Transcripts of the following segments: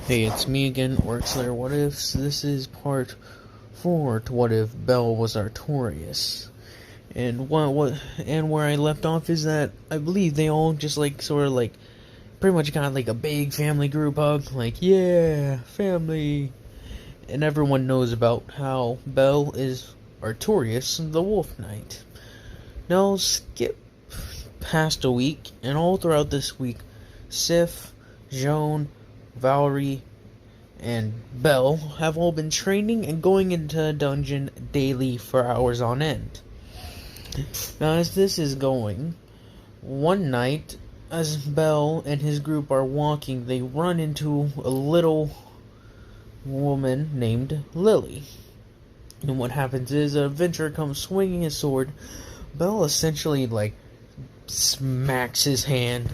Hey, it's me again, Orxler. What Ifs? This is part 4 to What If Belle was Artorias. And where I left off is that I believe they all just pretty much got like a big family group hug, like, yeah, family. And everyone knows about how Belle is Artorias, the Wolf Knight. Now skip past a week, and all throughout this week, Sif, Joan, Valerie, and Belle have all been training and going into a dungeon daily for hours on end. Now, as this is going, one night, as Belle and his group are walking, they run into a little woman named Lily. And what happens is, an adventurer comes swinging his sword. Belle essentially, smacks his hand,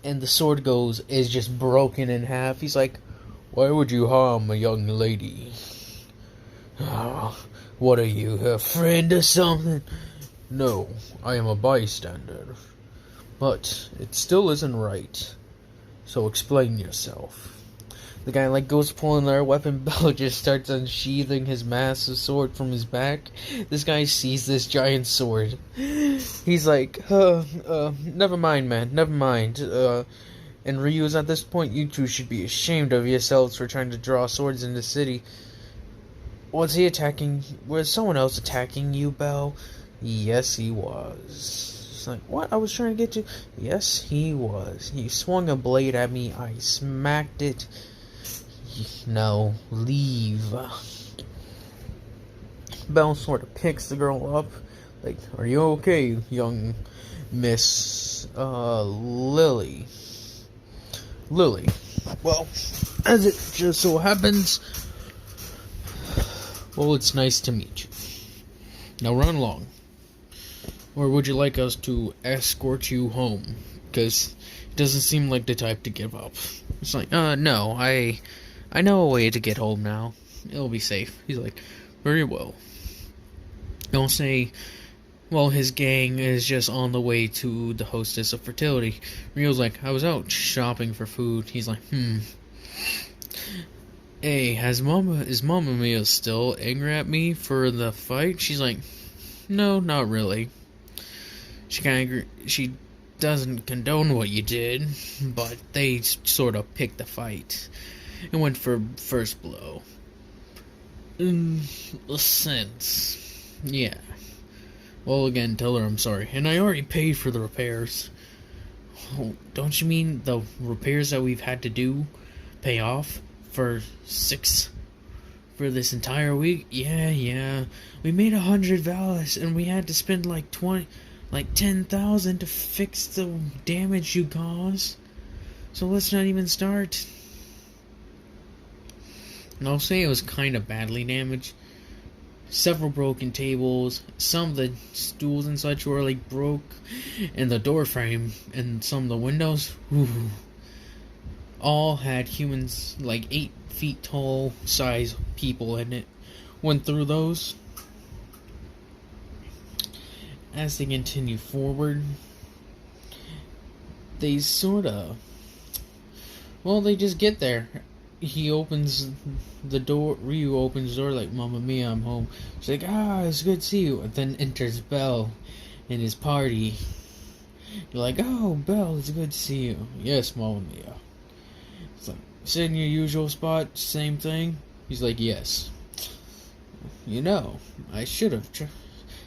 and the sword is just broken in half. He's like, "Why would you harm a young lady? What are you, her friend or something?" "No, I am a bystander. But it still isn't right. So explain yourself." The guy, goes pulling their weapon. Belle just starts unsheathing his massive sword from his back. This guy sees this giant sword. He's like, never mind, man, never mind. And Ryu's at this point, "You two should be ashamed of yourselves for trying to draw swords in the city." Was someone else attacking you, Belle?" "Yes, he was." It's like, "What? I was trying to get you." "Yes, he was. He swung a blade at me. I smacked it. Now, leave." Belle sort of picks the girl up. Like, "Are you okay, young Miss, Lily?" Lily. Well, as it just so happens, well, it's nice to meet you. Now run along. Or would you like us to escort you home? Because it doesn't seem like the type to give up. It's like, no, I know a way to get home now. It'll be safe." He's like, "Very well." Don't say, well, his gang is just on the way to the hostess of fertility. Rio's like, "I was out shopping for food." He's like, "Hey, is Mama Mia still angry at me for the fight?" She's like, "No, not really. She doesn't condone what you did, but they sort of picked the fight and went for first blow. In a sense, yeah. Well, again, tell her I'm sorry. And I already paid for the repairs." "Oh, don't you mean the repairs that we've had to do pay off for this entire week?" Yeah. We made 100 valas, and we had to spend 10,000 to fix the damage you caused. So let's not even start." And I'll say it was kind of badly damaged. Several broken tables, some of the stools and such were broke, and the door frame and some of the windows, all had humans 8 feet tall size people in it. Went through those. As they continue forward, they they just get there. He opens the door. Ryu opens the door like, "Mamma Mia, I'm home." She's like, "It's good to see you." And then enters Belle and his party. You're like, "Oh, Belle, it's good to see you." "Yes, Mamma Mia." It's like, "Sit in your usual spot, same thing?" He's like, "Yes." "I should have.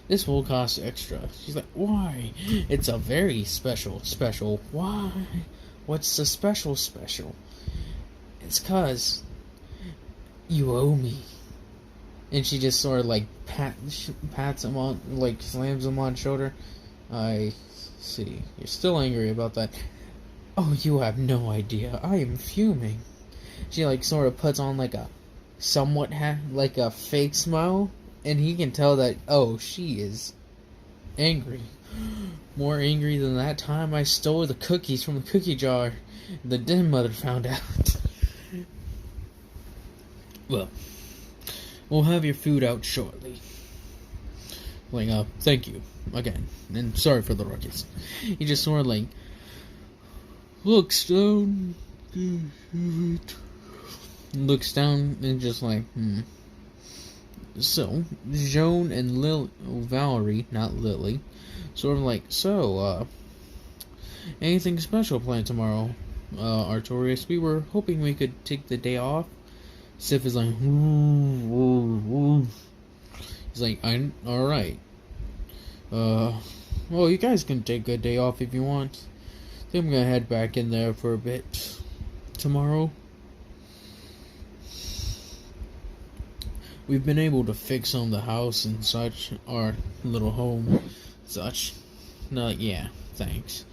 This will cost extra." She's like, "Why?" "It's a very special. Why? What's the special? "It's 'cause you owe me." And she just sort of pats him on, slams him on the shoulder. "I see. You're still angry about that." "Oh, you have no idea. I am fuming." She sort of puts on a somewhat a fake smile, and he can tell that, she is angry. More angry than that time I stole the cookies from the cookie jar. The den mother found out. "Well, we'll have your food out shortly." Thank you again, and sorry for the ruckus. He just sort of "Look, Stone, Looks down and just like, So, Joan and Valerie, not Lily, sort of like, anything special planned tomorrow, Artorias? We were hoping we could take the day off. Sif is like, he's like, alright. Well, you guys can take a day off if you want. I think I'm gonna head back in there for a bit tomorrow. We've been able to fix on the house and such, our little home, such. No, yeah, thanks.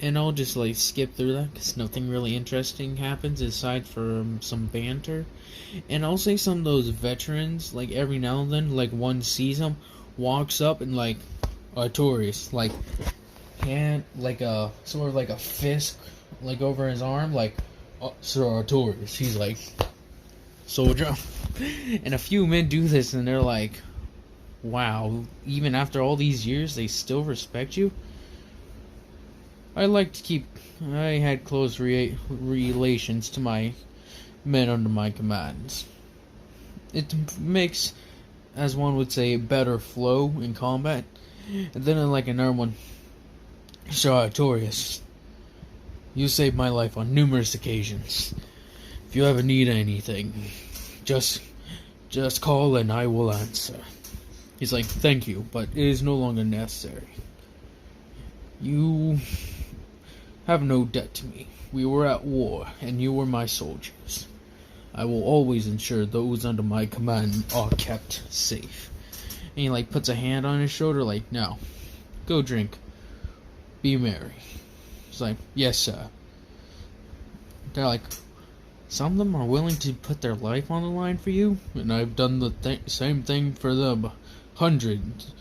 And I'll just like skip through that because nothing really interesting happens aside from some banter. And I'll say some of those veterans, like every now and then, like one sees them, walks up and like, Artorias, like, hand, like a, sort of like a fist, like over his arm, like, Sir Artorias. He's like, soldier. And a few men do this and they're like, wow, even after all these years, they still respect you? I had close relations to my men under my commands. It makes, as one would say, a better flow in combat. And then like another one, Sir Artorias, you saved my life on numerous occasions. If you ever need anything, just call and I will answer. He's like, thank you, but it is no longer necessary. You have no debt to me. We were at war, and you were my soldiers. I will always ensure those under my command are kept safe. And he like puts a hand on his shoulder, like, now, go drink. Be merry. He's like, yes, sir. They're like, some of them are willing to put their life on the line for you, and I've done the same thing for them hundreds,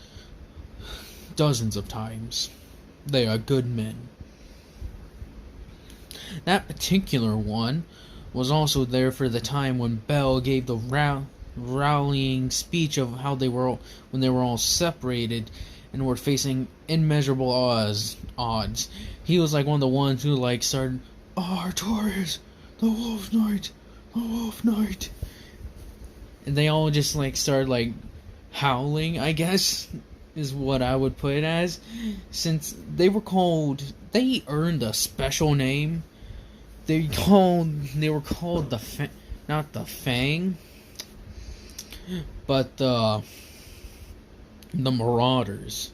dozens of times. They are good men. That particular one was also there for the time when Belle gave the rallying speech of how when they were all separated and were facing immeasurable odds. He was like one of the ones who like started, Artorias, the Wolf Knight, the Wolf Knight. And they all just like started like howling, I guess, is what I would put it as. Since they earned a special name. They were called not the Fang, but the Marauders,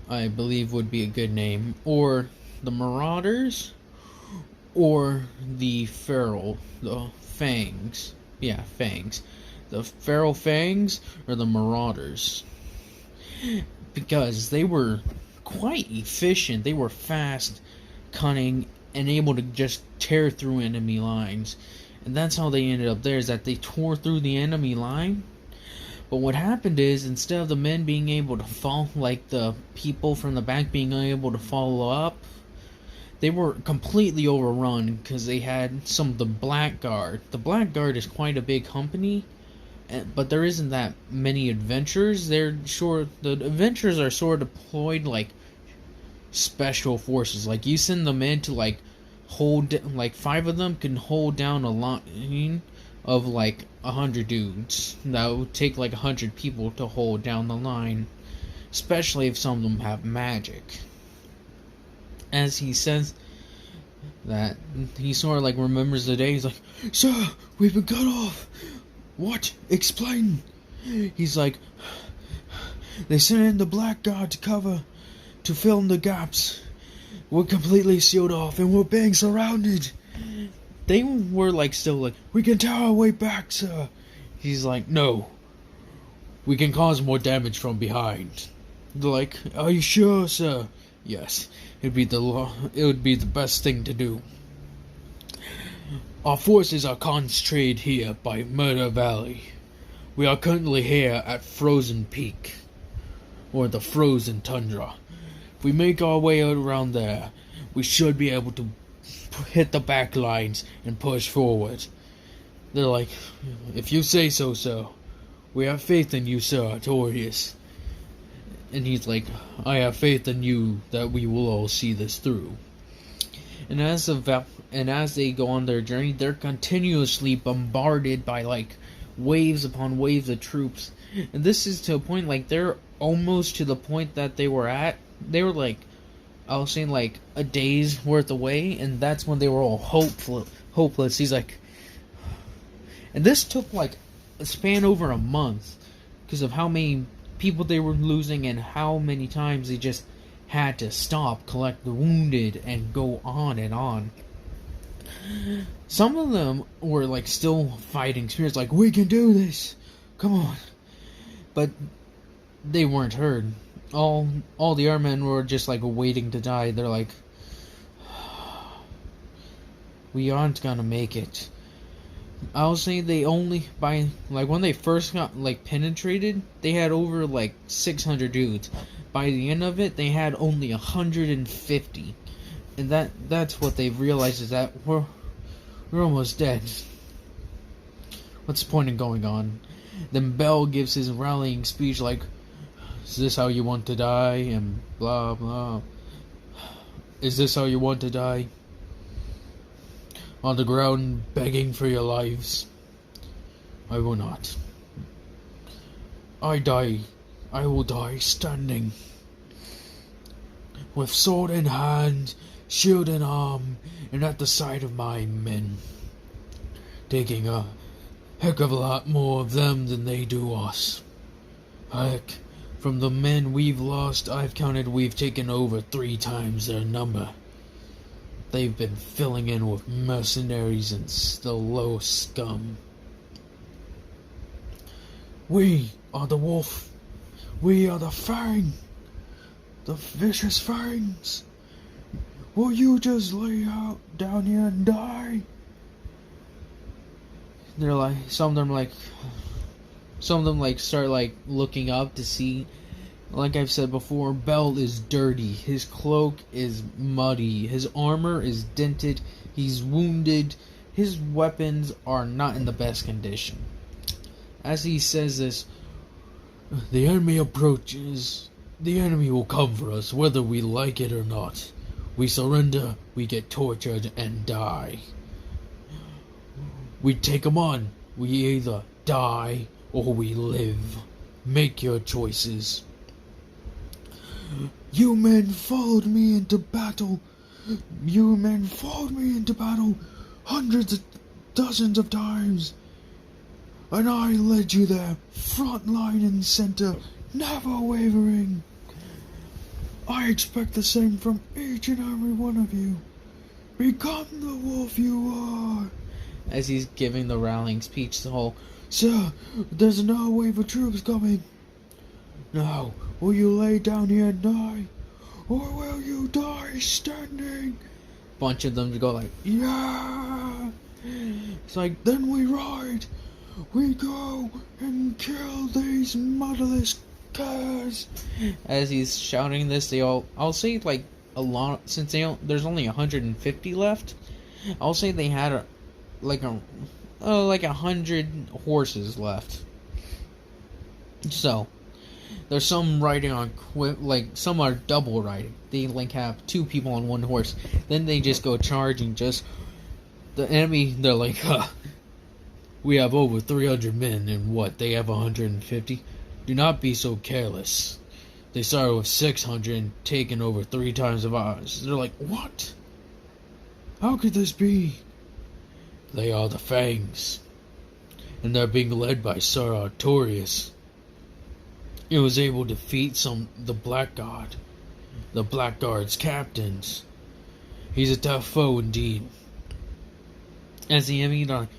I believe would be a good name. Or the Marauders, or the Feral, the Fangs. Yeah, Fangs. The Feral Fangs, or the Marauders. Because they were quite efficient. They were fast, cunning, and able to just tear through enemy lines. And that's how they ended up there, is that they tore through the enemy line. But what happened is, instead of the men being able to follow, like the people from the back being able to follow up, they were completely overrun because they had some of the Black Guard. The Black Guard is quite a big company, but there isn't that many adventurers. The adventurers are sort of deployed like special forces. Like, you send them in to like hold, like 5 of them can hold down a line of like 100 dudes. That would take like 100 people to hold down the line, especially if some of them have magic. As he says that, he sort of like remembers the day. He's like, sir, we've been cut off. What? Explain. He's like, they sent in the Black Guard to fill in the gaps. We're completely sealed off and we're being surrounded. They were like still like, we can tear our way back, sir. He's like, no, we can cause more damage from behind. They're like, are you sure, sir? Yes, it would be the best thing to do. Our forces are concentrated here by Murder Valley. We are currently here at Frozen Peak, or the Frozen Tundra. If we make our way around there, we should be able to hit the back lines and push forward. They're like, if you say so, sir. We have faith in you, Sir Artorias. And he's like, I have faith in you that we will all see this through. And as they go on their journey, they're continuously bombarded by like waves upon waves of troops. And this is to a point like they're almost to the point that they were at. They were like, I was saying, like a day's worth away, and that's when they were all hopeless. He's like, and this took like a span over a month because of how many people they were losing and how many times they just had to stop, collect the wounded, and go on and on. Some of them were like still fighting spirits, like, we can do this, come on. But they weren't heard. All the airmen were just like waiting to die. They're like, we aren't gonna make it. I'll say they only, by like when they first got like penetrated, they had over like 600 dudes. By the end of it, they had only 150, and that's what they've realized, is that we're almost dead. What's the point in going on? Then Bell gives his rallying speech like, is this how you want to die? And blah blah. Is this how you want to die? On the ground, begging for your lives. I will not. I will die standing, with sword in hand, shield in arm, and at the side of my men, taking a heck of a lot more of them than they do us. Heck, from the men we've lost, I've counted we've taken over 3 times their number. They've been filling in with mercenaries and the low scum. We are the wolf. We are the fang. The vicious fangs. Will you just lay out down here and die? They're like, some of them like start like looking up to see. Like I've said before, Bell is dirty. His cloak is muddy. His armor is dented. He's wounded. His weapons are not in the best condition. As he says this, the enemy approaches. The enemy will come for us, whether we like it or not. We surrender, we get tortured and die. We take them on. We either die or we live. Make your choices. You men followed me into battle. Hundreds of dozens of times. And I led you there, front line and center, never wavering. I expect the same from each and every one of you. Become the wolf you are. As he's giving the rallying speech, the whole, sir, there's another wave of troops coming. Now, will you lay down here and die? Or will you die standing? Bunch of them go like, yeah. It's like, then we ride. We go and kill these motherless curs. As he's shouting this, they all, I'll say like a lot, since there's only 150 left, I'll say they had like 100 horses left. So there's some riding on like some are double riding. They like have 2 people on 1 horse. Then they just go charging. Just the enemy, they're like, huh. We have over 300 men, and what, they have 150? Do not be so careless. They started with 600 and taken over 3 times of ours. They're like, what? How could this be? They are the Fangs, and they're being led by Sir Artorais. He was able to defeat the Blackguard's captains. He's a tough foe indeed. As the enemy, like,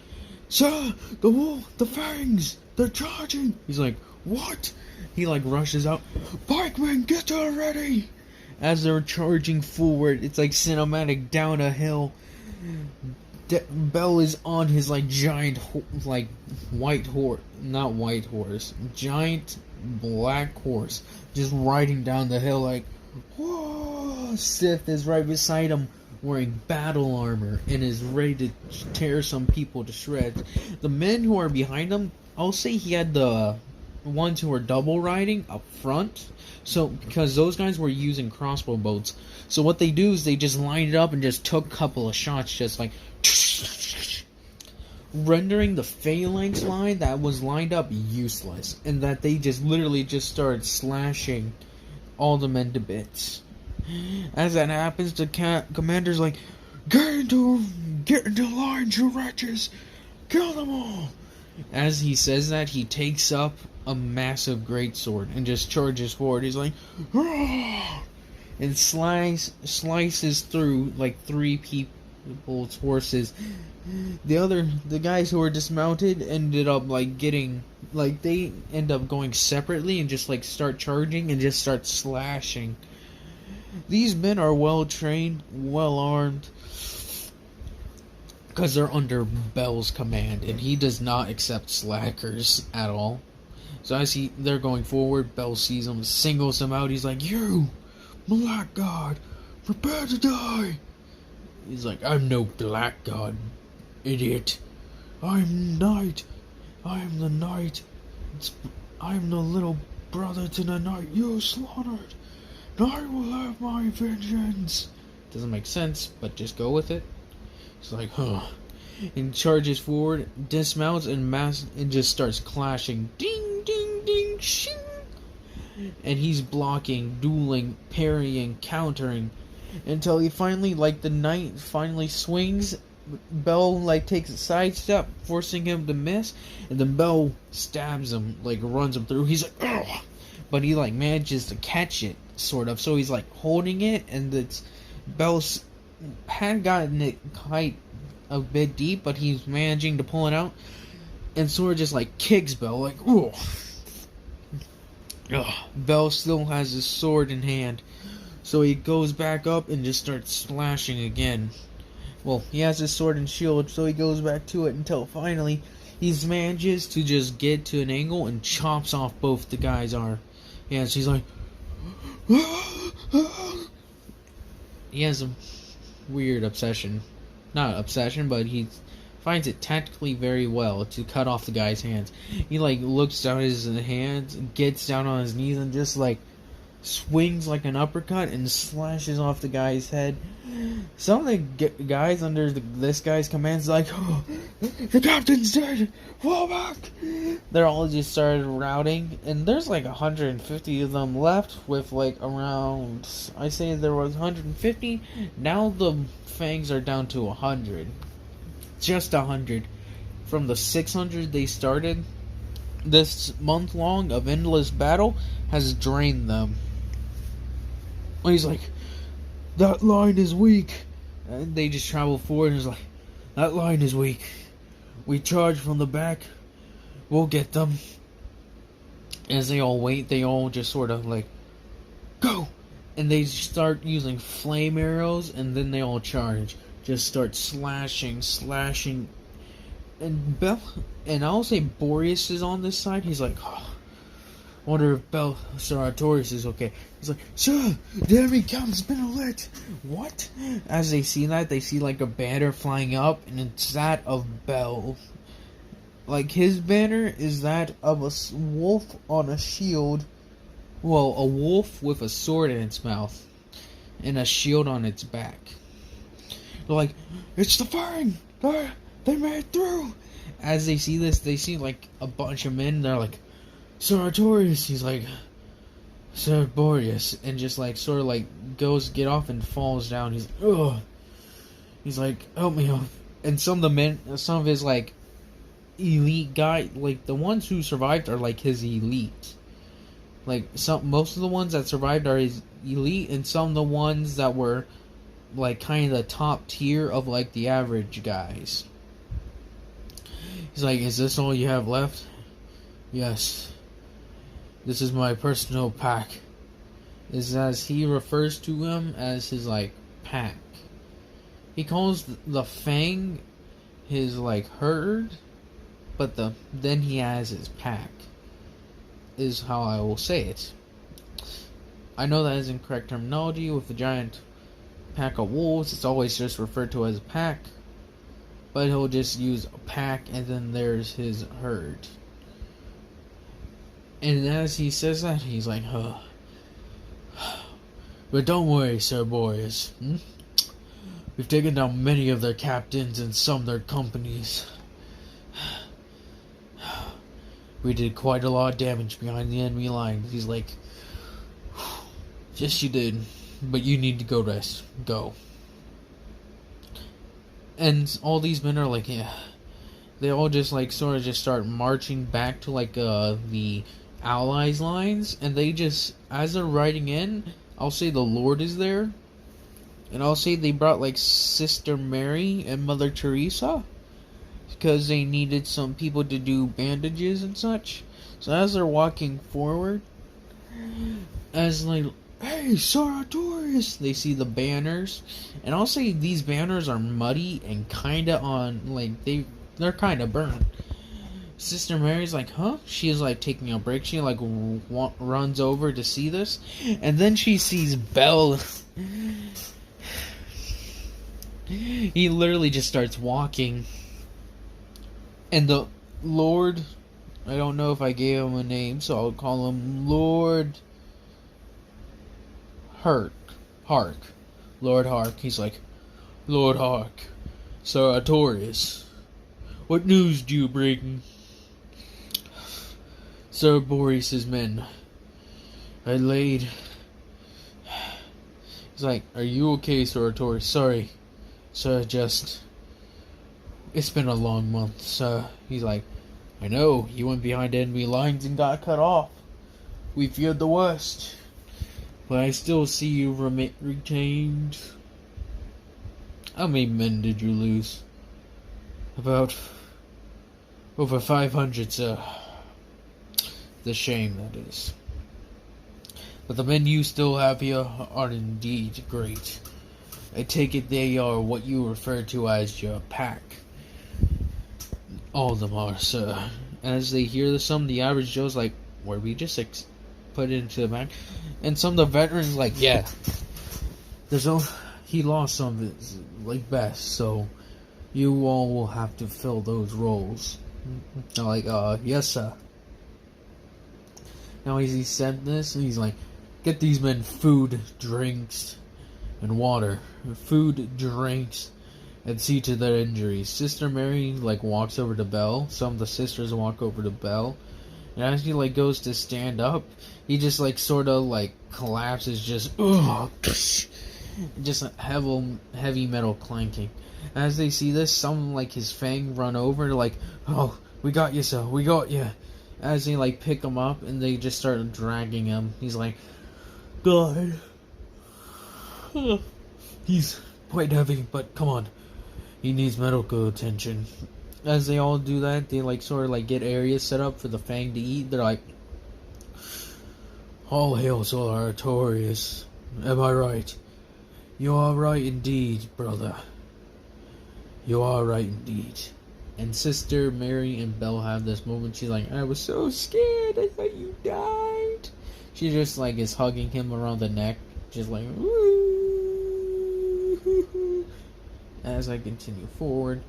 sir, the Fangs, they're charging. He's like, what? He like rushes out. Pikemen, get to ready. As they're charging forward, it's like cinematic down a hill. Bell is on his like giant, giant black horse, just riding down the hill like, whoa. Sith is right beside him, wearing battle armor and is ready to tear some people to shreds. The men who are behind him, I'll say he had the ones who were double riding up front. So because those guys were using crossbow bolts, so what they do is they just lined it up and just took a couple of shots, just like rendering the phalanx line that was lined up useless, and that they just literally just started slashing all the men to bits. As that happens, the commander's like, get into line, you wretches! Kill them all! As he says that, he takes up a massive greatsword and just charges forward. He's like, "Rah!" and slices through like 3 people's horses. The guys who were dismounted ended up they end up going separately and just like start charging and just start slashing. These men are well trained, well armed, because they're under Bell's command, and he does not accept slackers at all. So as they're going forward, Bell sees them, singles them out. He's like, "You, blackguard, prepare to die." He's like, "I'm no blackguard, idiot. I'm knight. I'm the knight. I'm the little brother to the knight you slaughtered. I will have my vengeance." Doesn't make sense, but just go with it. He's like, huh. And charges forward, dismounts, and just starts clashing. Ding, ding, ding, shing. And he's blocking, dueling, parrying, countering, until he finally, the knight finally swings. Bell, takes a sidestep, forcing him to miss, and then Bell stabs him, runs him through. He's like, ugh! But he, manages to catch it, sort of. So he's, holding it, and Bell's had gotten it quite a bit deep, but he's managing to pull it out, and sort of just kicks Bell, ooh. Ugh. Bell still has his sword in hand, so he goes back up and just starts slashing again. Well, he has his sword and shield, so he goes back to it until finally he manages to just get to an angle and chops off both the guy's arm. Yeah, she's like, he has a weird obsession. Not obsession, but he finds it tactically very well to cut off the guy's hands. He looks down at his hands, gets down on his knees, and just swings like an uppercut and slashes off the guy's head. Some of the guys under this guy's commands oh, the captain's dead, fall back. They're all just started routing, and there's 150 of them left, with around, I say there was 150. Now the fangs are down to 100, just 100 from the 600 they started. This month long of endless battle has drained them. He's like, that line is weak. And they just travel forward and he's like, that line is weak. We charge from the back. We'll get them. As they all wait, they all just sort of go. And they start using flame arrows, and then they all charge. Just start slashing. And I'll say Boreas is on this side. He's like, oh, I wonder if Sir Artorais is okay. He's like, sir, the enemy camp has been lit. What? As they see that, they see a banner flying up, and it's that of Bell. His banner is that of a wolf on a shield. Well, a wolf with a sword in its mouth, and a shield on its back. They're like, it's the Fang! They made it through! As they see this, they see a bunch of men. They're like, Sir Artorais. He's like, Sir Boreas, and just sort of goes get off and falls down. He's like, ugh. He's like, help me up. And some of his elite guy, the ones who survived are his elite. Most of the ones that survived are his elite, and some of the ones that were kind of the top tier of the average guys. He's like, is this all you have left? Yes. This is my personal pack. As he refers to him as his pack. He calls the Fang his herd, but then he has his pack. Is how I will say it. I know that isn't correct terminology. With the giant pack of wolves, it's always just referred to as a pack. But he'll just use a pack, and then there's his herd. And as he says that, he's like, huh. But don't worry, Sir Boreas. We've taken down many of their captains and some of their companies. We did quite a lot of damage behind the enemy lines. He's like, yes, you did. But you need to go rest. Go. And all these men are like, yeah. They all just like sort of just start marching back to like the Allies lines, and they just, as they're riding in, I'll say the Lord is there, and I'll say they brought like Sister Mary and Mother Teresa because they needed some people to do bandages and such. So as they're walking forward, as like, hey, Sir Artorais, they see the banners, and I'll say these banners are muddy and kinda on like they're kinda burned. Sister Mary's like, huh? She's like taking a break. She like runs over to see this, and then she sees Belle. He literally just starts walking, and the Lord, I don't know if I gave him a name, so I'll call him Lord Hark. Lord Hark. He's like, Lord Hark, Sir Artorais, what news do you bring? Sir Boreas's men. I laid. He's like, are you okay, Sir Artorais? Sorry, sir, just... It's been a long month, sir. He's like, I know, you went behind enemy lines and got cut off. We feared the worst. But I still see you retained. How many men did you lose? About over 500, sir. The shame, that is. But the men you still have here are indeed great. I take it they are what you refer to as your pack. All of them are, sir. As they hear the sum, the average Joe's like, were we just put into the back? And some of the veterans like, yeah. He lost some of his like best, so you all will have to fill those roles. They're like, yes, sir. Now as he said this, he's like, get these men food, drinks, and water. Food, drinks, and see to their injuries. Sister Mary like walks over to Belle. Some of the sisters walk over to Belle. And as he like goes to stand up, he just like sort of like collapses, just just a heavy metal clanking. As they see this, some like his fang run over, like, oh, we got you, sir, we got you. As they like pick him up and they just start dragging him, he's like, God, he's quite heavy, but come on, he needs medical attention. As they all do that, they like sort of like get areas set up for the Fang to eat. They're like, all hail Sir Artorais. Am I right? You are right indeed, brother. You are right indeed. And Sister Mary and Belle have this moment. She's like, I was so scared. I thought you died. She just like is hugging him around the neck, just like, woo. As I continue forward,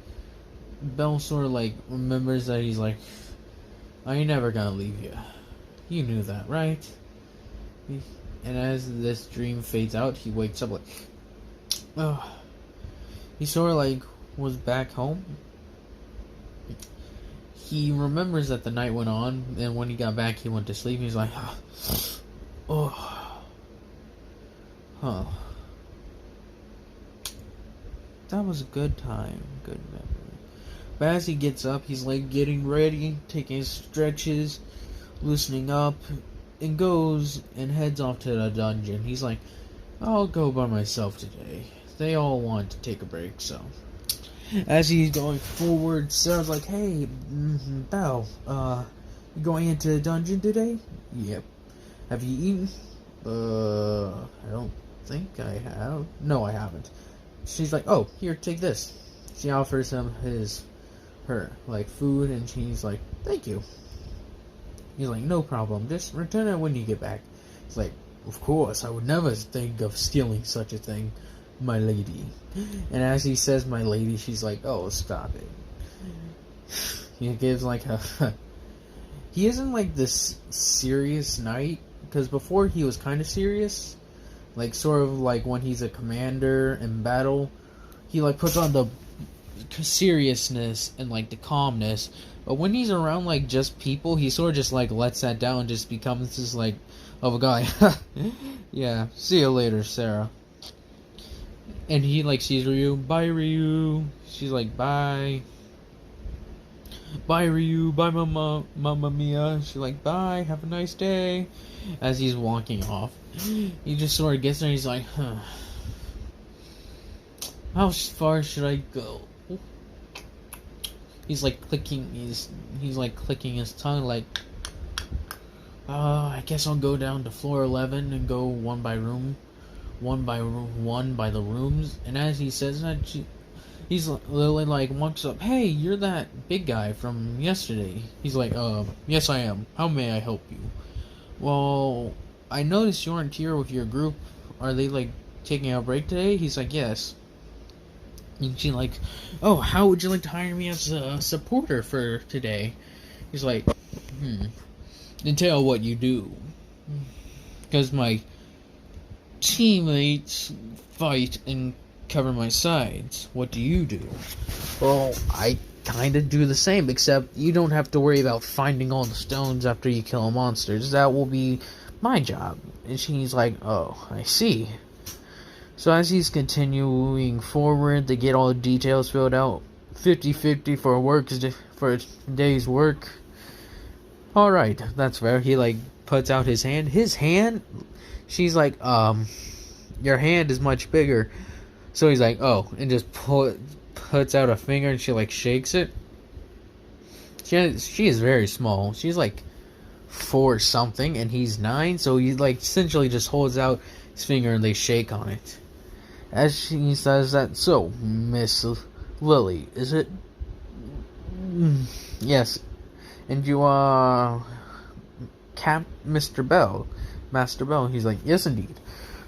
Belle sort of like remembers that he's like, I ain't never gonna leave you. You knew that, right? And as this dream fades out, he wakes up like, oh. He sort of like was back home. He remembers that the night went on, and when he got back, he went to sleep. He's like, oh, huh. That was a good time, good memory. But as he gets up, he's like getting ready, taking his stretches, loosening up, and goes and heads off to the dungeon. He's like, I'll go by myself today. They all want to take a break, so. As he's going forward, Sarah's like, hey, Belle, you going into the dungeon today? Yep. Have you eaten? I don't think I have. No, I haven't. She's like, oh, here, take this. She offers him her food, and she's like, thank you. He's like, no problem, just return it when you get back. He's like, of course, I would never think of stealing such a thing, my lady. And as he says my lady, she's like, oh, stop it. He gives like a he isn't like this serious knight, because before he was kind of serious, like sort of like when he's a commander in battle, he like puts on the seriousness and like the calmness. But when he's around like just people, he sort of just like lets that down and just becomes just like of a guy. Yeah, see you later, Sarah. And he like sees Ryu. Bye, Ryu. She's like, bye. Bye, Ryu. Bye, Mama Mia. She's like, bye. Have a nice day. As he's walking off, he just sort of gets there and he's like, huh. How far should I go? He's like clicking he's like clicking his tongue like, I guess I'll go down to floor 11 and go one by the rooms. And as he says that, he's literally like walks up, hey, you're that big guy from yesterday. He's like, yes I am. How may I help you? Well, I noticed you aren't here with your group. Are they like taking a break today? He's like, yes. And she's like, oh, how would you like to hire me as a supporter for today? He's like, entail what you do. Because my teammates fight and cover my sides. What do you do? Well, I kind of do the same, except you don't have to worry about finding all the stones after you kill monsters. That will be my job. And she's like, oh, I see. So as he's continuing forward, they get all the details filled out. 50-50 for a day's work. Alright, that's fair. He like puts out his hand. His hand, she's like, your hand is much bigger. So he's like, oh, and just puts out a finger and she like shakes it. She is very small. She's like 4 something and he's 9, so he like essentially just holds out his finger and they shake on it. As she says that, so, Miss Lily, is it? Yes. And you are Mr. Bell, Master Bell. He's like, yes indeed.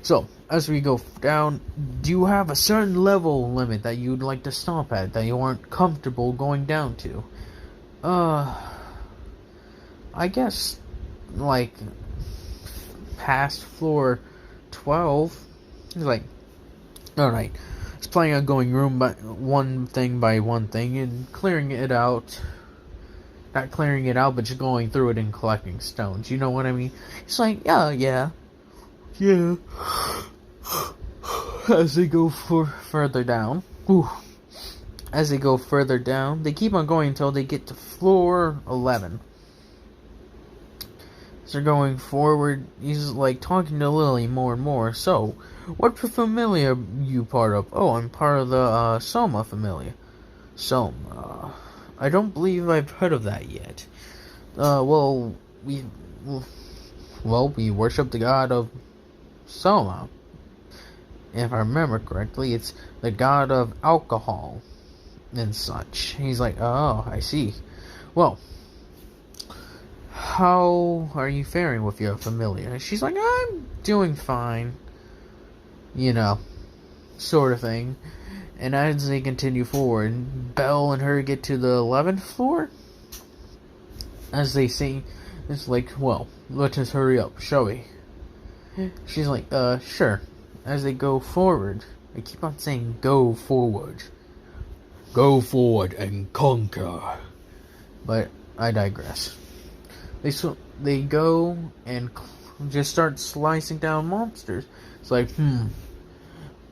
So, as we go down, do you have a certain level limit that you'd like to stop at, that you aren't comfortable going down to? I guess, like, past floor 12. He's like, alright. It's planning on going room by one thing and clearing it out. Not clearing it out, but just going through it and collecting stones. You know what I mean? It's like, yeah. As they go further down. As they go further down, they keep on going until they get to floor 11. So they're going forward. He's like talking to Lily more and more. So, what familia are you part of? Oh, I'm part of the Soma familia. Soma. I don't believe I've heard of that yet. We worship the god of Soma. If I remember correctly, it's the god of alcohol and such. He's like, oh, I see. Well, how are you faring with your familia? She's like, I'm doing fine. You know, sort of thing. And as they continue forward, Belle and her get to the 11th floor. As they see, it's like, well, let us hurry up, shall we? She's like, sure. As they go forward, I keep on saying go forward. Go forward and conquer. But I digress. They go and just start slicing down monsters. It's like,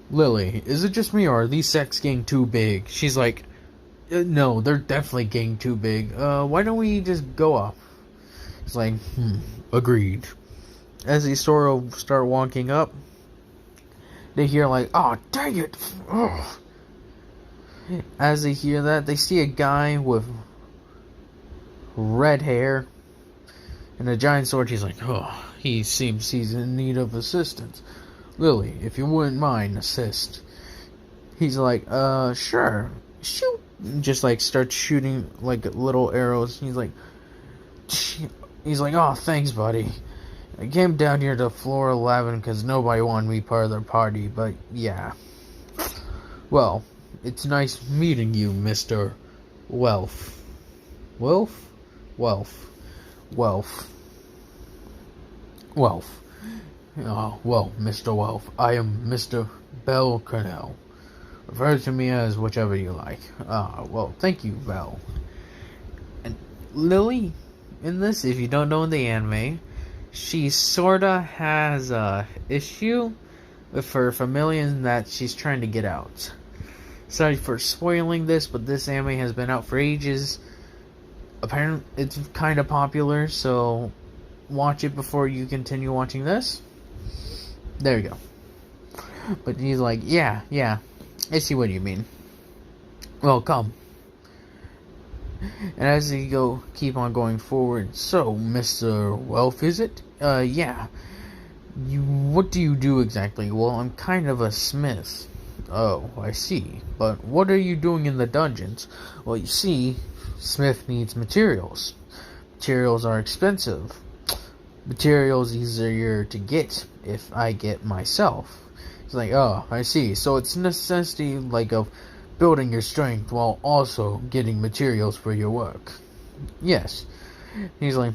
Lily, is it just me or are these sacks getting too big? She's like, no, they're definitely getting too big. Why don't we just go up? It's like, agreed. As they sort of start walking up, they hear like, oh, dang it. Ugh. As they hear that, they see a guy with red hair and a giant sword. He's like, oh, he seems he's in need of assistance. Lily, if you wouldn't mind, assist. He's like, sure. Shoot. Just like starts shooting like little arrows. He's like, oh, thanks, buddy. I came down here to floor 11 because nobody wanted me part of their party, but yeah. Well, it's nice meeting you, Mr. Welf. Welf? Wealth. Wealth. Oh, well, Mr. Wealth, I am Mr. Bell Cornell. Refer to me as whichever you like. Well, thank you, Bell. And Lily, in this, if you don't know the anime, she sorta has a issue with her familiar that she's trying to get out. Sorry for spoiling this, but this anime has been out for ages. Apparently, it's kind of popular, so watch it before you continue watching this. There you go. But he's like, yeah, I see what you mean. Well, come. And as you keep on going forward, so, Mr. Wealth, is it? Yeah. What do you do exactly? Well, I'm kind of a smith. Oh, I see. But what are you doing in the dungeons? Well, you see, smith needs materials. Materials are expensive. Materials easier to get if I get myself. It's like, oh, I see. So it's necessity of building your strength while also getting materials for your work. Yes. He's like,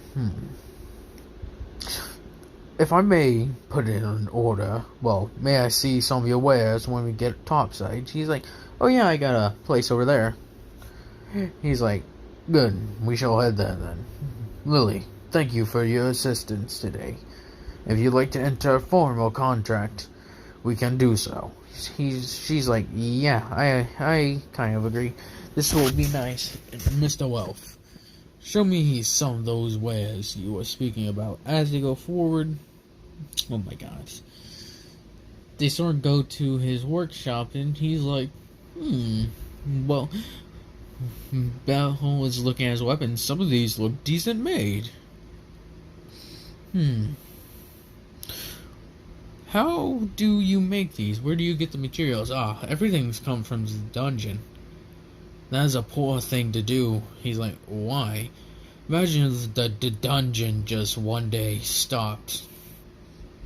If I may put in an order, well, may I see some of your wares when we get topside? He's like, oh yeah, I got a place over there. He's like, good, we shall head there then. Lily, thank you for your assistance today. If you'd like to enter a formal contract, we can do so. She's like, yeah, I kind of agree. This will be nice. And Mr. Wealth, show me some of those wares you were speaking about. As they go forward, oh my gosh. They sort of go to his workshop and he's like, well, Bell is looking at his weapons. Some of these look decent made. How do you make these? Where do you get the materials? Everything's come from the dungeon. That is a poor thing to do. He's like, why? Imagine if the dungeon just one day stopped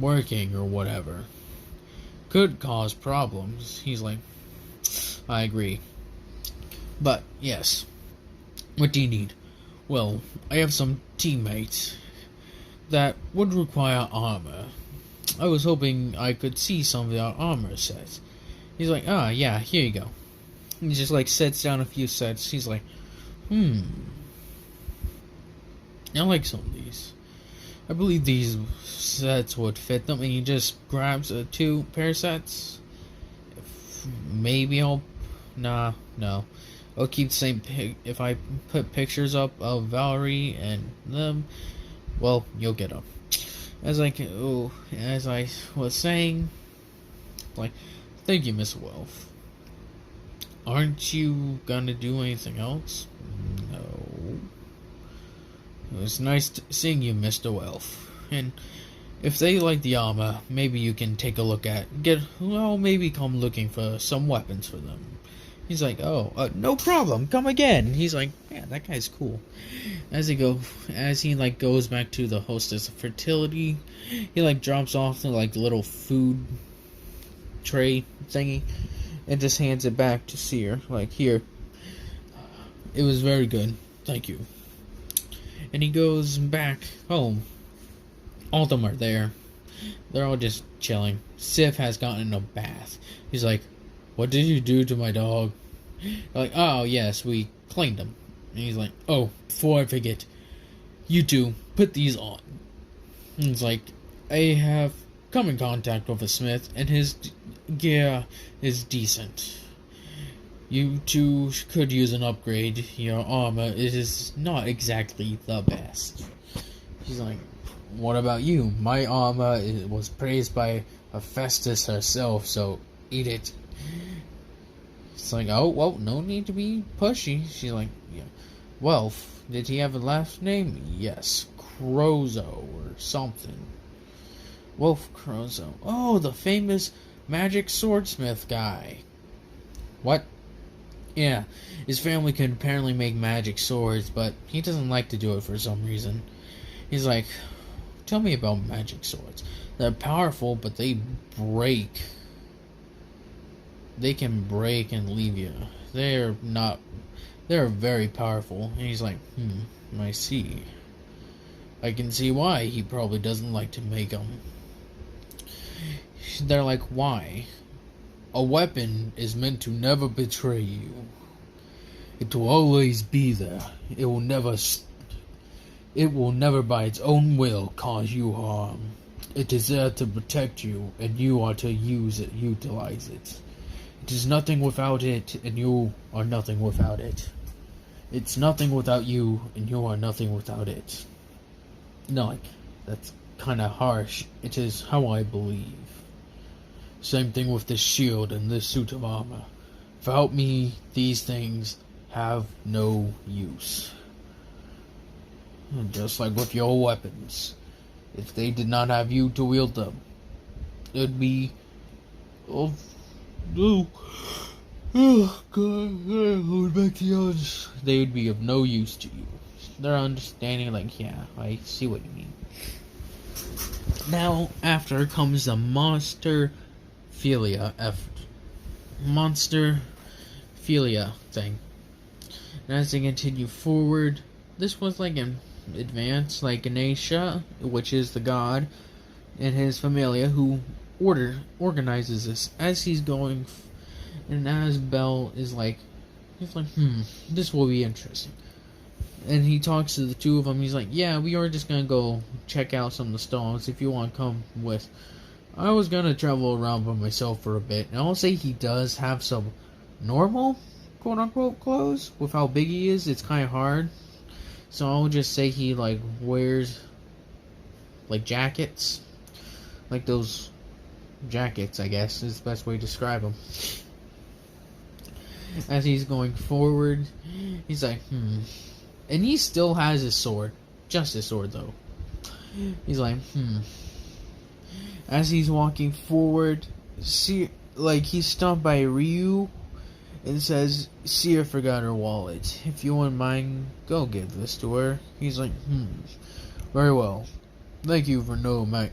working or whatever. Could cause problems. He's like, I agree. But, yes. What do you need? Well, I have some teammates that would require armor. I was hoping I could see some of our armor sets. He's like, yeah, here you go. He just sets down a few sets. He's like, I like some of these. I believe these sets would fit them. And he just grabs 2 pair sets. Maybe no. I'll keep the same if I put pictures up of Valerie and them, well, you'll get them. As I was saying, thank you, Miss Wealth. Aren't you gonna do anything else? No. It was nice seeing you, Mr. Wealth. And if they like the armor, maybe you can take a look at, maybe come looking for some weapons for them. He's like, no problem, come again. He's like, yeah, that guy's cool. As he goes back to the hostess of fertility, he drops off the little food tray thingy and just hands it back to Seer. Here. It was very good. Thank you. And he goes back home. All of them are there. They're all just chilling. Sif has gotten a bath. He's like, what did you do to my dog? They're like, oh, yes, we cleaned him. And he's like, oh, before I forget, you two, put these on. And he's like, I have come in contact with a smith, and his gear is decent. You two could use an upgrade. Your armor is not exactly the best. She's like, what about you? My armor was praised by Hephaestus herself, so eat it. It's like, oh, well, no need to be pushy. She's like, yeah. Wealth, did he have a last name? Yes, Crozo or something. Wolf Crozo. Oh, the famous magic swordsmith guy. What? Yeah, his family can apparently make magic swords, but he doesn't like to do it for some reason. He's like, tell me about magic swords. They're powerful, but they break. They can break and leave you. They're very powerful. And he's like, I see. I can see why he probably doesn't like to make them. They're like, why? A weapon is meant to never betray you. It will always be there. It will never by its own will cause you harm. It is there to protect you, and you are to utilize it. It is nothing without it, and you are nothing without it. It's nothing without you, and you are nothing without it. No, like, that's kinda harsh. It is how I believe. Same thing with this shield and this suit of armor. Without me, these things have no use. And just like with your weapons, if they did not have you to wield them, it'd be... Oh God, hold back the odds. They would be of no use to you. They're understanding, like, yeah, I see what you mean. Now, after comes the monster philia thing. And as they continue forward, this was like an advance, like Ganesha, which is the god, and his familia who organizes this as he's going, and as Bell is like, he's like, this will be interesting. And he talks to the two of them. He's like, yeah, we are just gonna go check out some of the stalls if you want to come with. I was gonna travel around by myself for a bit, and I'll say he does have some normal, quote unquote, clothes. With how big he is, it's kind of hard. So I'll just say he like wears like jackets, like those jackets, I guess is the best way to describe them. As he's going forward, he's like, and he still has his sword, just his sword though. He's like, As he's walking forward, he's stopped by Ryu and says, Seer forgot her wallet. If you wouldn't mind, go give this to her. He's like, very well. Thank you for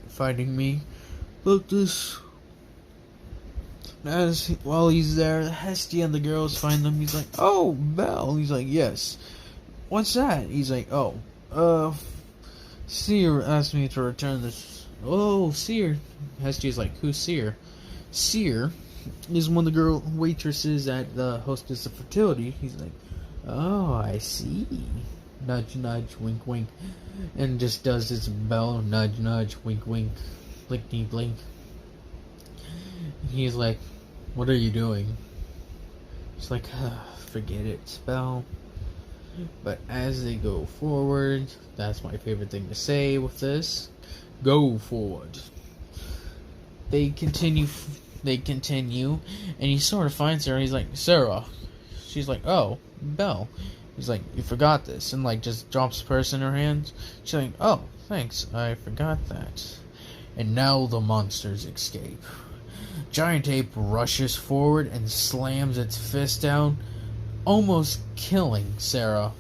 fighting me. But this... While he's there, Hestia and the girls find them. He's like, oh, Belle. He's like, yes. What's that? He's like, Seer asked me to return this. Oh, Seer. Hestia's like, who's Seer? Seer is one of the waitresses at the Hostess of Fertility. He's like, oh, I see. Nudge, nudge, wink, wink. And just does his Bell, nudge, nudge, wink, wink, blinkety, blink. He's like, what are you doing? He's like, forget it, Bell. But as they go forward, that's my favorite thing to say with this. Go forward. They continue, and he sort of finds her, and he's like, Sarah. She's like, oh, Belle. He's like, you forgot this, and like just drops the purse in her hands. She's like, oh, thanks, I forgot that. And now the monsters escape. Giant Ape rushes forward and slams its fist down, almost killing Seer,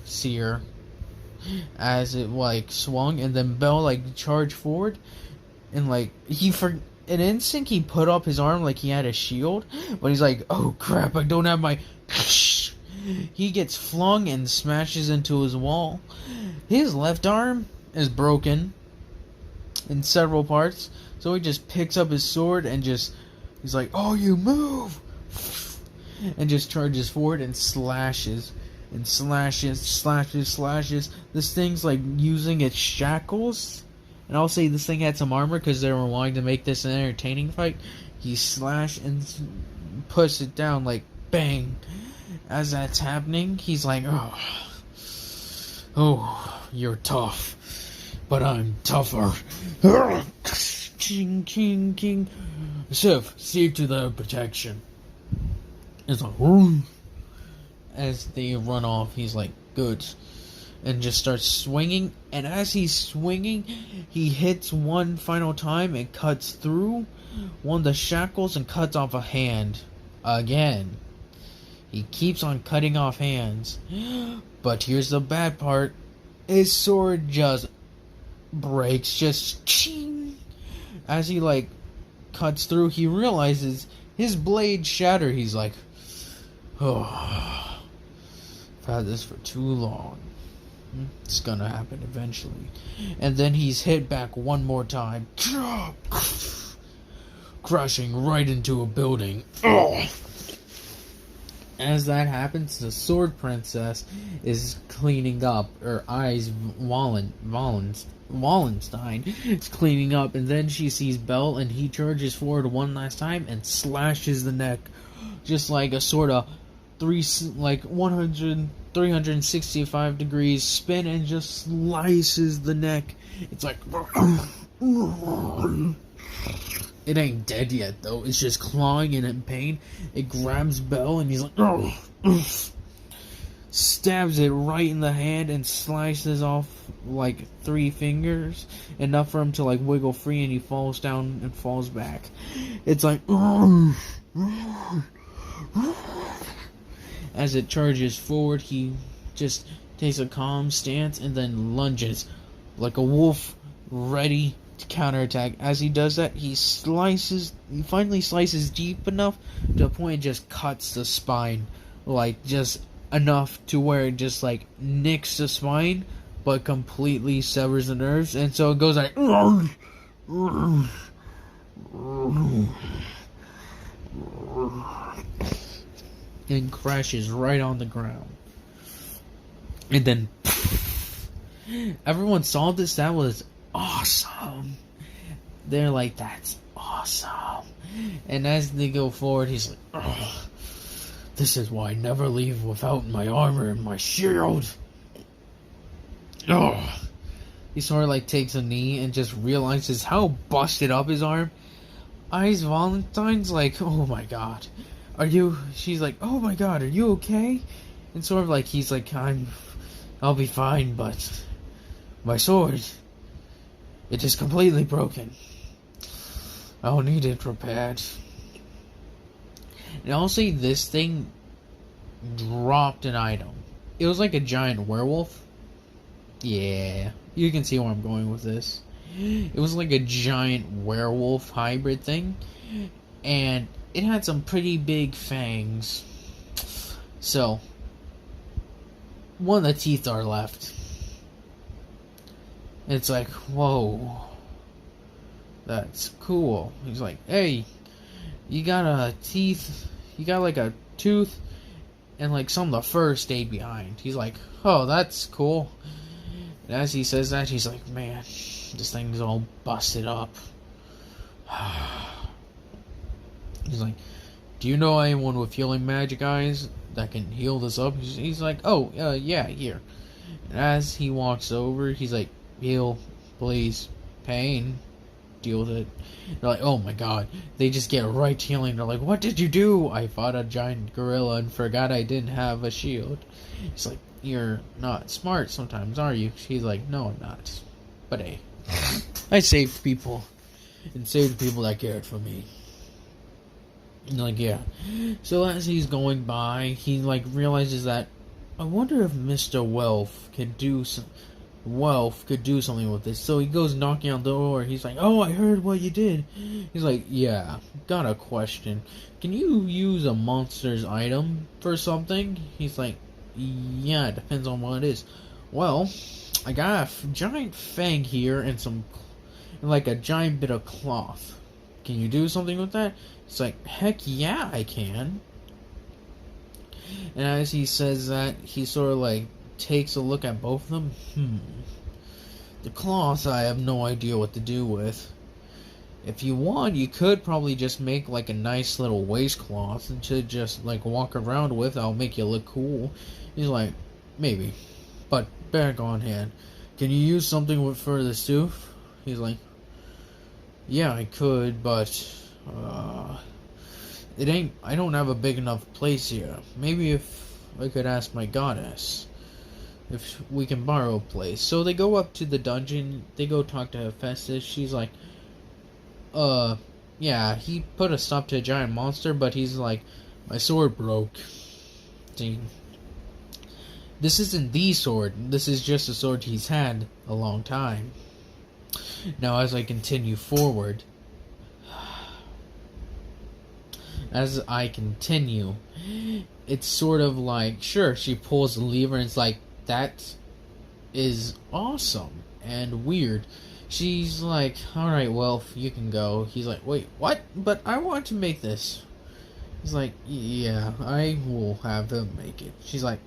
as it like swung, and then Bell like charged forward, and like in instinct he put up his arm like he had a shield, but he's like, oh crap, I don't have my... He gets flung and smashes into his wall. His left arm is broken in several parts, so he just picks up his sword and he's like, oh, you move, and just charges forward and slashes and slashes. This thing's like using its shackles, and I'll say this thing had some armor because they were wanting to make this an entertaining fight. He slashed and puts it down like bang. As that's happening, he's like, oh, you're tough, but I'm tougher. King, king, king. Sif, see to the protection. It's like, as they run off, he's like, good. And just starts swinging. And as he's swinging, he hits one final time and cuts through one of the shackles and cuts off a hand. Again. He keeps on cutting off hands. But here's the bad part. His sword just breaks. Just ching. As he like cuts through, he realizes his blade shattered. He's like, oh, I've had this for too long. It's gonna happen eventually. And then he's hit back one more time, crashing right into a building. As that happens, the Sword Princess is cleaning up. Her eyes, Wallenstein is cleaning up, and then she sees Bell, and he charges forward one last time and slashes the neck, just like a sort of 365 degrees spin, and just slices the neck. It's like it ain't dead yet, though. It's just clawing and in pain. It grabs Bell, and he's like, stabs it right in the hand and slices off like 3 fingers, enough for him to like wiggle free, and he falls down and falls back. It's like, as it charges forward, he just takes a calm stance and then lunges like a wolf, ready to counterattack. As he does that, he finally slices deep enough to a point it just cuts the spine, like just enough to where it just like nicks the spine but completely severs the nerves, and so it goes like and crashes right on the ground. And then everyone saw this. That was awesome. They're like, that's awesome. And as they go forward, he's like, this is why I never leave without my armor and my shield. He sort of like takes a knee and just realizes how busted up his arm. Eyes Valentine's like, oh my god, she's like, oh my god, are you okay? And sort of like, he's like, I'll be fine, but my sword, it is completely broken. I'll need it repaired. And I'll say this thing dropped an item. It was like a giant werewolf. Yeah, you can see where I'm going with this. It was like a giant werewolf hybrid thing, and it had some pretty big fangs. So, one of the teeth are left. It's like, whoa, that's cool. He's like, hey, you got like a tooth, and like some of the fur stayed behind. He's like, oh, that's cool. And as he says that, he's like, man, this thing's all busted up. He's like, do you know anyone with healing magic eyes that can heal this up? He's like, oh, yeah, here. And as he walks over, he's like, heal, please, pain, deal with it. They're like, oh my god. They just get right to healing. They're like, what did you do? I fought a giant gorilla and forgot I didn't have a shield. He's like, you're not smart sometimes, are you? She's like, no, I'm not. But hey, I saved people. And saved people that cared for me. And like, yeah. So as he's going by, he like realizes that, I wonder if Mr. Wealth could do something with this. So he goes knocking on the door. He's like, oh, I heard what you did. He's like, yeah, got a question. Can you use a monster's item for something? He's like, yeah, it depends on what it is. Well, I got a giant fang here and like a giant bit of cloth. Can you do something with that? It's like, heck yeah, I can. And as he says that, he sort of like takes a look at both of them. The cloth, I have no idea what to do with. If you want, you could probably just make like a nice little waistcloth and to just like walk around with. I'll make you look cool. He's like, maybe. But back on hand, can you use something for this too? He's like, yeah, I could, but I don't have a big enough place here. Maybe if I could ask my goddess if we can borrow a place. So they go up to the dungeon. They go talk to Hephaestus. She's like, yeah, he put a stop to a giant monster, but he's like, my sword broke. See, this isn't the sword. This is just a sword he's had a long time. Now, as I continue forward, it's sort of like, sure, she pulls the lever and it's like, that's is awesome and weird. She's like, alright, well, you can go. He's like, wait, what? But I want to make this. He's like, yeah, I will have him make it. She's like,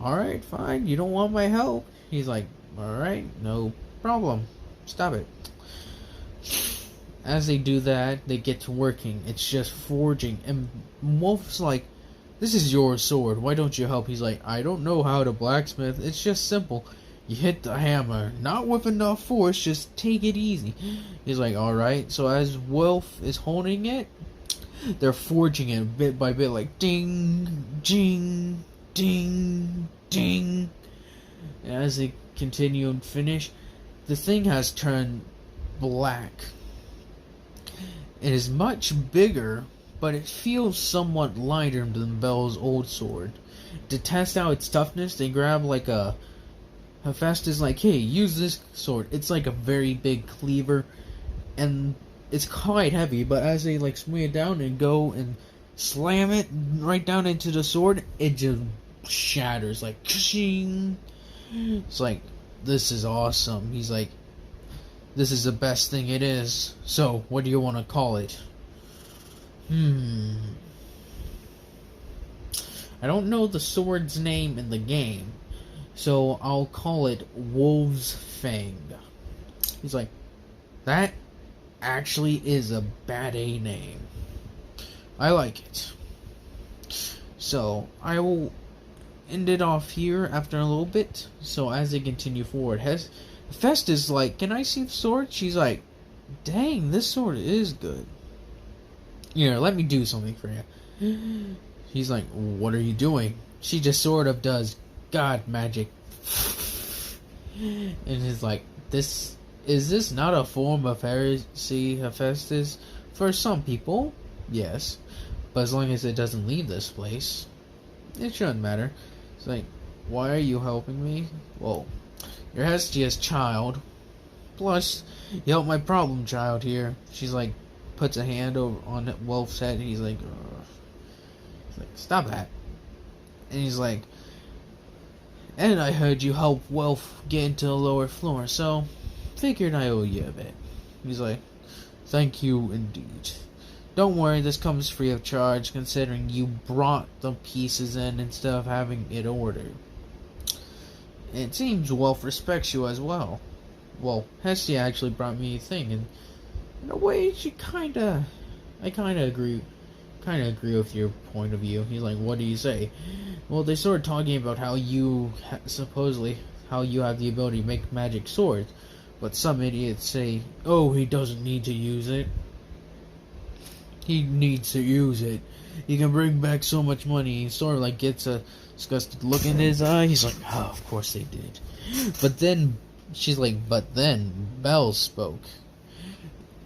alright, fine, you don't want my help? He's like, alright, no problem. Stop it. As they do that, they get to working. It's just forging. And Wolf's like, this is your sword. Why don't you help? He's like, I don't know how to blacksmith. It's just simple. You hit the hammer. Not with enough force. Just take it easy. He's like, alright. So as Wolf is holding it, they're forging it bit by bit. Like, ding, ding, ding, ding. And as they continue and finish, the thing has turned black. It is much bigger, but it feels somewhat lighter than Belle's old sword. To test out its toughness, they grab like a... Hephaestus is like, hey, use this sword. It's like a very big cleaver, and it's quite heavy, but as they like swing it down and go and slam it right down into the sword, it just shatters, like, ka-shing. It's like, this is awesome. He's like, this is the best thing it is. So, what do you want to call it? I don't know the sword's name in the game, so I'll call it Wolf's Fang. He's like, that actually is a bad A name. I like it. So, I will end it off here after a little bit. So, as they continue forward, Festus like, can I see the sword? She's like, dang, this sword is good. Here, let me do something for you. He's like, what are you doing? She just sort of does God magic. And he's like, is this not a form of heresy, Hephaestus? For some people, yes. But as long as it doesn't leave this place, it shouldn't matter. It's like, why are you helping me? Well, you're Hestia's child. Plus, you help my problem child here. She's like, puts a hand over on Wolf's head, and he's like, stop that. And he's like, and I heard you help Wolf get into the lower floor, so figured I owe you a bit. He's like, thank you indeed. Don't worry, this comes free of charge, considering you brought the pieces in instead of having it ordered. It seems Wolf respects you as well. Well, Hestia actually brought me a thing, and in a way, I kinda agree with your point of view. He's like, what do you say? Well, they started talking about how you supposedly have the ability to make magic swords, but some idiots say, oh, he doesn't need to use it. He needs to use it. He can bring back so much money. He sort of like gets a disgusted look in his eye. He's like, oh, of course they did. But then, she's like, but then Belle spoke.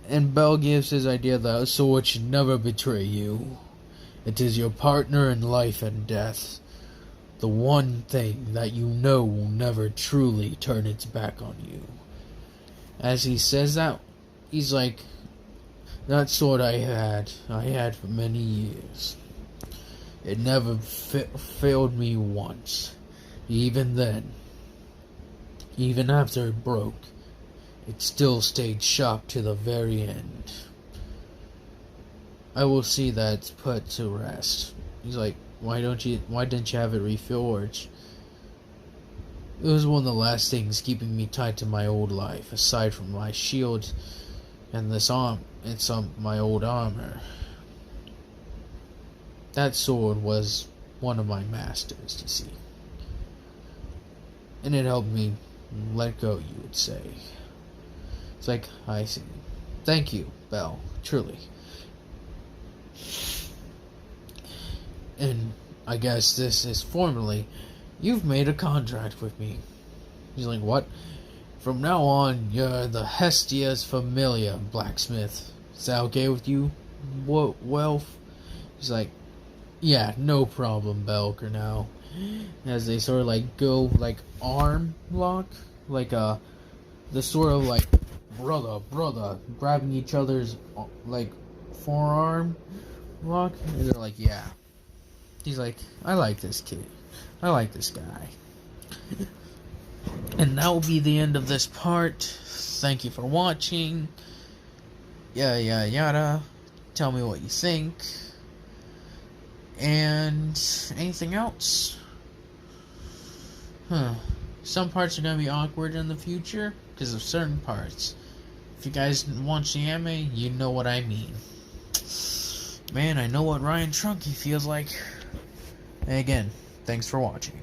And Belle gives his idea that a sword should never betray you. It is your partner in life and death. The one thing that you know will never truly turn its back on you. As he says that, he's like, that sword I had for many years. It never failed me once. Even then, even after it broke, it still stayed sharp to the very end. I will see that it's put to rest. He's like, why didn't you have it reforged? It was one of the last things keeping me tied to my old life, aside from my shield and this arm and my old armor. That sword was one of my masters, you see. And it helped me let go, you would say. It's like, I see. Thank you, Belle, truly. And I guess this is formally, you've made a contract with me. He's like, what? From now on, you're the Hestia's familiar blacksmith. Is that okay with you, Wolf? He's like, yeah, no problem, Belker now. As they sort of like go like arm lock, like the sort of like brother grabbing each other's like forearm lock, and they're like, yeah. He's like, I like this kid. I like this guy. And that will be the end of this part. Thank you for watching. Yada yada yada. Tell me what you think. And anything else? Some parts are going to be awkward in the future because of certain parts. If you guys watch the anime, you know what I mean. Man, I know what Ryan Trunky feels like. And again, thanks for watching.